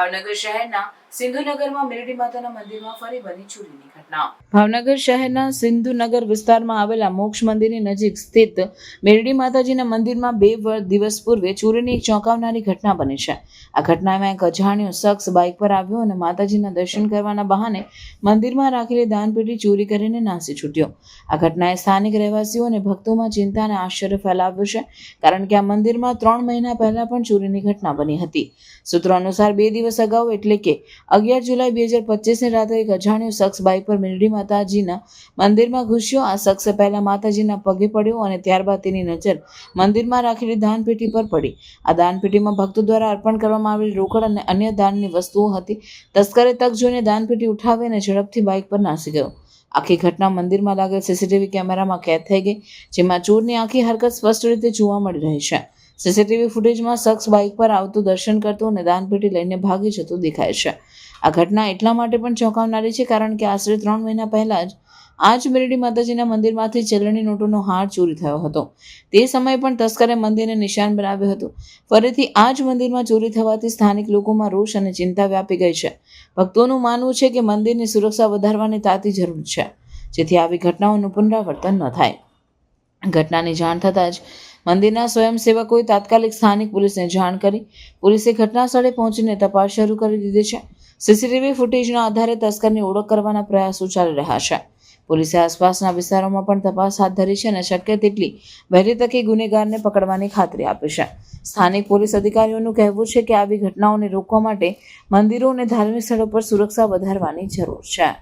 ભાવનગર શહેરના સિંધુનગરમાં મેરડી માતાના મંદિરમાં ફરી બની ચોરીની ઘટના। ભાવનગર શહેરના સિંધુનગર વિસ્તારમાં આવેલા મોક્ષ મંદિરની નજીક સ્થિત મેરડી માતાજીના મંદિરમાં 2 દિવસ પૂર્વે ચોરીની એક ચોંકાવનારી ઘટના બની છે। આ ઘટનામાં એક અજાણ્યો શખ્સ બાઇક પર આવ્યો અને માતાજીના દર્શન કરવાના બહાને મંદિરમાં રાખેલી દાનપેટી ચોરી કરીને નાસી છૂટ્યો। આ ઘટનાએ સ્થાનિક રહેવાસીઓ અને ભક્તોમાં ચિંતા અને આશ્ચર્ય ફેલાવ્યું છે, કારણ કે આ મંદિરમાં 3 મહિના પહેલા પણ ચોરીની ઘટના બની હતી। સૂત્રો અનુસાર 2 દિવસ અગાઉ એટલે કે 11 જુલાઈ 2025ની રાતે એક અજાણ્યો શખ્સ બાઇક પર મેરડી માતાજીના મંદિરમાં ઘૂસ્યો। આ શખ્સે પહેલા માતાજીના પગે પડ્યો અને ત્યારબાદ તેની નજર મંદિરમાં રાખેલી દાનપેટી પર પડી। આ દાનપેટીમાં ભક્તો દ્વારા અર્પણ કરવામાં આવેલી રોકડ અને અન્ય દાનની વસ્તુઓ હતી। તસ્કરે તક જોઈને દાનપેટી ઉઠાવી અને ઝડપથી બાઇક પર નાસી ગયો। આખી ઘટના મંદિરમાં લાગેલ સીસીટીવી કેમેરામાં કેદ થઈ ગઈ, જેમાં ચોરની આખી હરકત સ્પષ્ટ રીતે જોવા મળી રહી છે। સીસીટીવી ફૂટેજમાં શખ્સ બાઇક પર આવતું, દર્શન કરતું અને દાનપેટી લઈને ભાગી જતું દેખાય છે। આ ઘટના એટલા માટે પણ ચોંકાવનારી છે, કારણ કે આશરે 3 મહિના પહેલા જ આ જ મેરડી માતાજીના મંદિરમાંથી ચલણી નોટોનો હાર ચોરી થયો હતો। તે સમયે પણ તસ્કરે મંદિરને નિશાન બનાવ્યું હતું। ફરીથી આ જ મંદિરમાં ચોરી થવાથી સ્થાનિક લોકોમાં રોષ અને ચિંતા વ્યાપી ગઈ છે। ભક્તોનું માનવું છે કે મંદિરની સુરક્ષા વધારવાની તાતી જરૂર છે, જેથી આવી ઘટનાઓનું પુનરાવર્તન ન થાય। ઘટનાની જાણ થતાં જ મંદિરના સ્વયંસેવકોએ તાત્કાલિક સ્થાનિક પોલીસને જાણ કરી। પોલીસે ઘટના સ્થળે પહોંચીને તપાસ શરૂ કરી દીધી છે। સીસીટીવી ફૂટેજના આધારે તસ્કરની ઓળખ કરવાના પ્રયાસો ચાલી રહ્યા છે। પોલીસે આસપાસના વિસ્તારોમાં પણ તપાસ હાથ ધરી છે અને શક્ય તેટલી વહેલી તકે ગુનેગારને પકડવાની ખાતરી આપી છે। સ્થાનિક પોલીસ અધિકારીઓનું કહેવું છે કે આવી ઘટનાઓને રોકવા માટે મંદિરો અને ધાર્મિક સ્થળો પર સુરક્ષા વધારવાની જરૂર છે।